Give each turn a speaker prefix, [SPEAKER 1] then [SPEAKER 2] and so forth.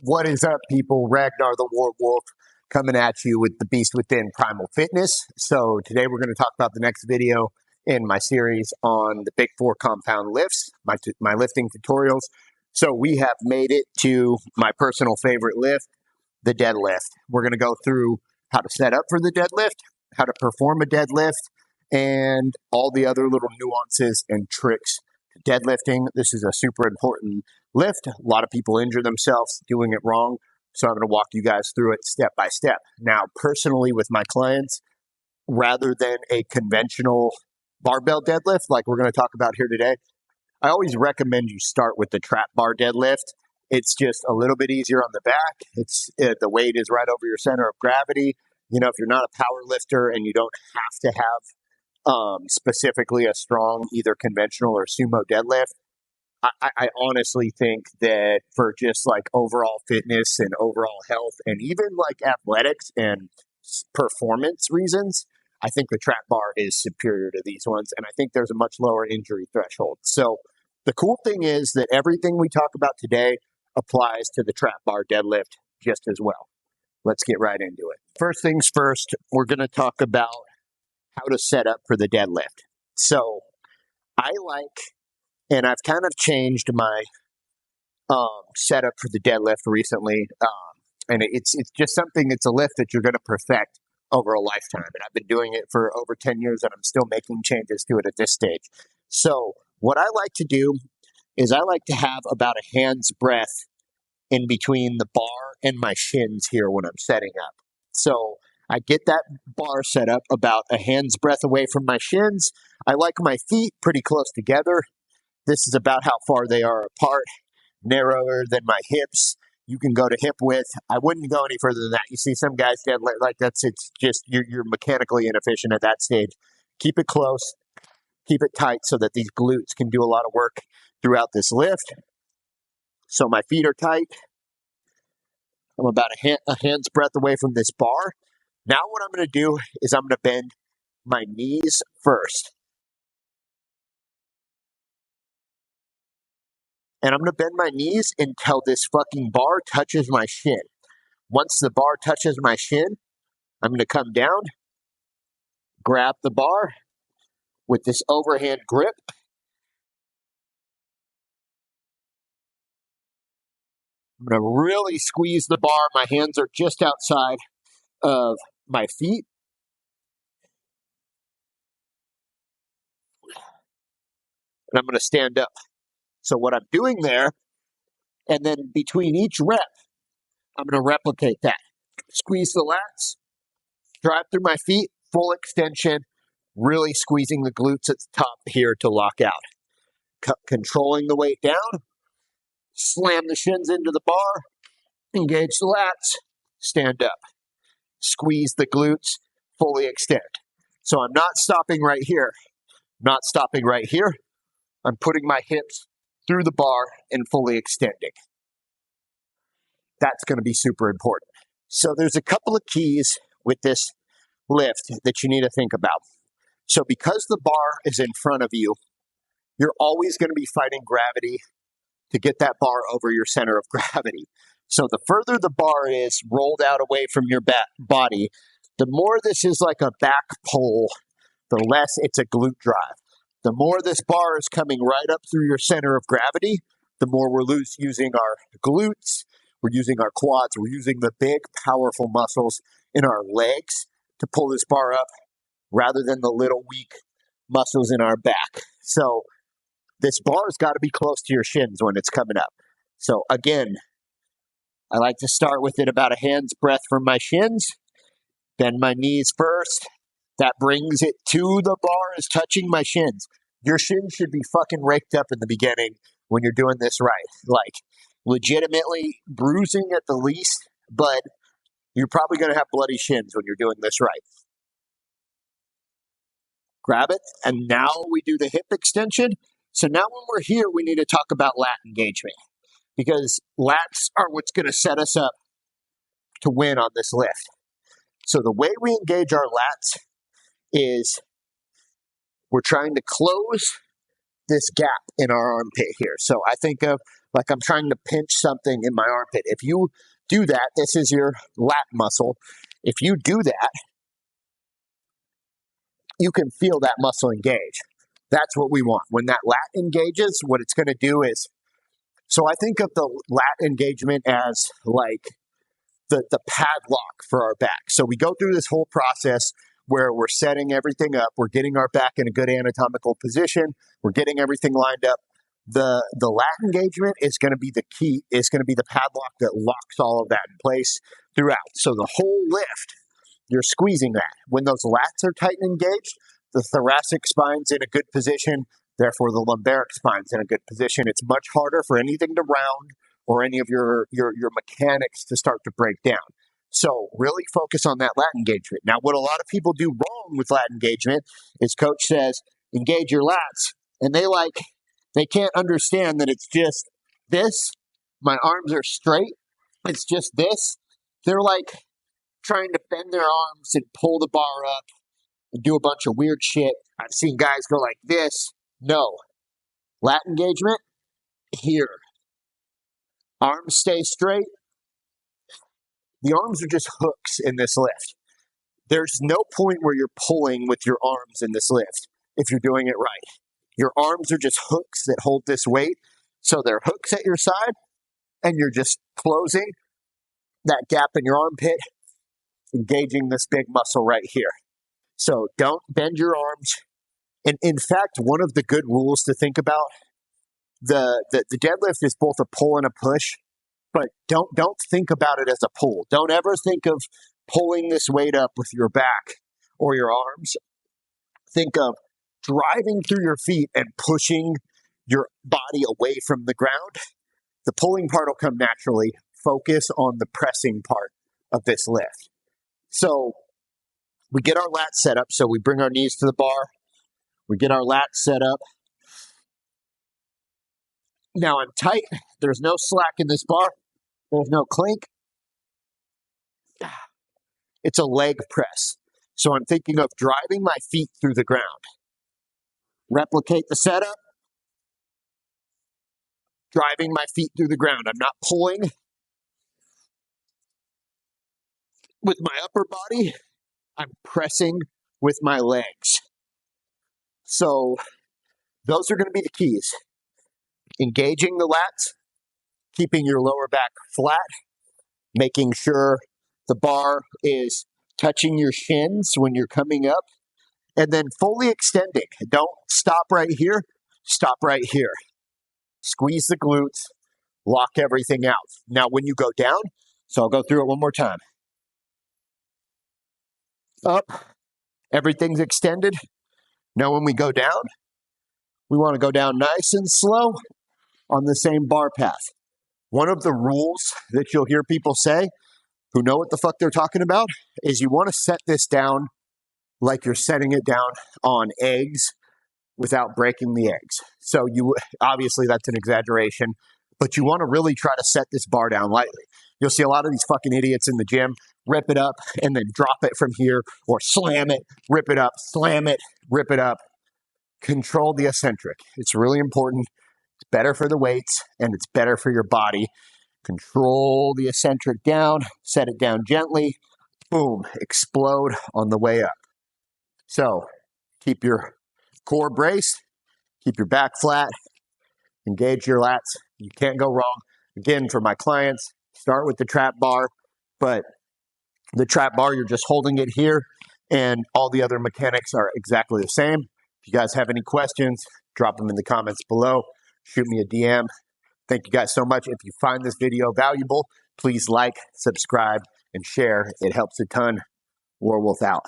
[SPEAKER 1] What is up, people? Ragnar the War Wolf coming at you with the Beast Within Primal Fitness. So today we're going to talk about the next video in my series on the Big Four compound lifts, my lifting tutorials. So we have made it to my personal favorite lift, the deadlift. We're going to go through how to set up for the deadlift, how to perform a deadlift, and all the other little nuances and tricks to deadlifting. This is a super important lift. A lot of people injure themselves doing it wrong. So I'm going to walk you guys through it step by step. Now, personally with my clients, rather than a conventional barbell deadlift like we're going to talk about here today, I always recommend you start with the trap bar deadlift. It's just a little bit easier on the back. The weight is right over your center of gravity. You know, if you're not a power lifter and you don't have to have specifically a strong either conventional or sumo deadlift, I honestly think that for just like overall fitness and overall health and even like athletics and performance reasons, I think the trap bar is superior to these ones. And I think there's a much lower injury threshold. So the cool thing is that everything we talk about today applies to the trap bar deadlift just as well. Let's get right into it. First things first, we're going to talk about how to set up for the deadlift. So and I've kind of changed my setup for the deadlift recently. And it's just something, it's a lift that you're going to perfect over a lifetime. And I've been doing it for over 10 years and I'm still making changes to it at this stage. So what I like to do is I like to have about a hand's breadth in between the bar and my shins here when I'm setting up. So I get that bar set up about a hand's breadth away from my shins. I like my feet pretty close together. This is about how far they are apart, narrower than my hips. You can go to hip width. I wouldn't go any further than that. You see some guys deadlift like it's just, you're mechanically inefficient at that stage. Keep it close, keep it tight so that these glutes can do a lot of work throughout this lift. So my feet are tight. I'm about a hand's breadth away from this bar. Now what I'm going to do is I'm going to bend my knees first. And I'm going to bend my knees until this fucking bar touches my shin. Once the bar touches my shin, I'm going to come down, grab the bar with this overhand grip. I'm going to really squeeze the bar. My hands are just outside of my feet. And I'm going to stand up. So what I'm doing there, and then between each rep, I'm going to replicate that. Squeeze the lats, drive through my feet, full extension, really squeezing the glutes at the top here to lock out. Controlling the weight down, slam the shins into the bar, engage the lats, stand up. Squeeze the glutes, fully extend. So I'm not stopping right here, not stopping right here. I'm putting my hips through the bar and fully extending. That's going to be super important. So there's a couple of keys with this lift that you need to think about. So because the bar is in front of you, you're always going to be fighting gravity to get that bar over your center of gravity. So the further the bar is rolled out away from your body, the more this is like a back pull, the less it's a glute drive. The more this bar is coming right up through your center of gravity, the more we're using our glutes, we're using our quads, we're using the big, powerful muscles in our legs to pull this bar up rather than the little weak muscles in our back. So this bar's got to be close to your shins when it's coming up. So again, I like to start with it about a hand's breadth from my shins, bend my knees first. That brings it to the bar is touching my shins. Your shins should be fucking raked up in the beginning when you're doing this right. Like legitimately bruising at the least, but you're probably going to have bloody shins when you're doing this right. Grab it, and now we do the hip extension. So now when we're here, we need to talk about lat engagement because lats are what's going to set us up to win on this lift. So the way we engage our lats is we're trying to close this gap in our armpit here. So I think of like I'm trying to pinch something in my armpit. If you do that, this is your lat muscle. If you do that, you can feel that muscle engage. That's what we want. When that lat engages, what it's going to do is, so I think of the lat engagement as like the padlock for our back. So we go through this whole process where we're setting everything up. We're getting our back in a good anatomical position. We're getting everything lined up. The lat engagement is going to be the key. It's going to be the padlock that locks all of that in place throughout. So the whole lift, you're squeezing that. When those lats are tight and engaged, the thoracic spine's in a good position. Therefore, the lumbaric spine's in a good position. It's much harder for anything to round or any of your mechanics to start to break down. So really focus on that lat engagement. Now, what a lot of people do wrong with lat engagement is coach says, engage your lats. And they can't understand that it's just this. My arms are straight. It's just this. They're like trying to bend their arms and pull the bar up and do a bunch of weird shit. I've seen guys go like this. No. Lat engagement, here. Arms stay straight. The arms are just hooks in this lift. There's no point where you're pulling with your arms in this lift if you're doing it right. Your arms are just hooks that hold this weight. So they're hooks at your side, and you're just closing that gap in your armpit, engaging this big muscle right here. So don't bend your arms. And in fact, one of the good rules to think about, the deadlift is both a pull and a push, but don't think about it as a pull. Don't ever think of pulling this weight up with your back or your arms. Think of driving through your feet and pushing your body away from the ground. The pulling part will come naturally. Focus on the pressing part of this lift. So we get our lats set up. So we bring our knees to the bar. We get our lats set up. Now I'm tight. There's no slack in this bar. There's no clink. It's a leg press. So I'm thinking of driving my feet through the ground. Replicate the setup. Driving my feet through the ground. I'm not pulling with my upper body. I'm pressing with my legs. So those are going to be the keys. Engaging the lats, keeping your lower back flat, making sure the bar is touching your shins when you're coming up, and then fully extending. Don't stop right here. Stop right here. Squeeze the glutes, lock everything out. Now, when you go down, so I'll go through it one more time. Up, everything's extended. Now, when we go down, we want to go down nice and slow on the same bar path. One of the rules that you'll hear people say who know what the fuck they're talking about is you want to set this down like you're setting it down on eggs without breaking the eggs. So you obviously that's an exaggeration, but you want to really try to set this bar down lightly. You'll see a lot of these fucking idiots in the gym rip it up and then drop it from here, or slam it, rip it up, slam it, rip it up. Control the eccentric. It's really important. It's better for the weights and it's better for your body. Control the eccentric down, set it down gently, boom, explode on the way up. So keep your core braced, keep your back flat, engage your lats. You can't go wrong. Again, for my clients, start with the trap bar, but the trap bar, you're just holding it here, and all the other mechanics are exactly the same. If you guys have any questions, drop them in the comments below. Shoot me a DM. Thank you guys so much. If you find this video valuable, please like, subscribe, and share. It helps a ton. Warwolf out.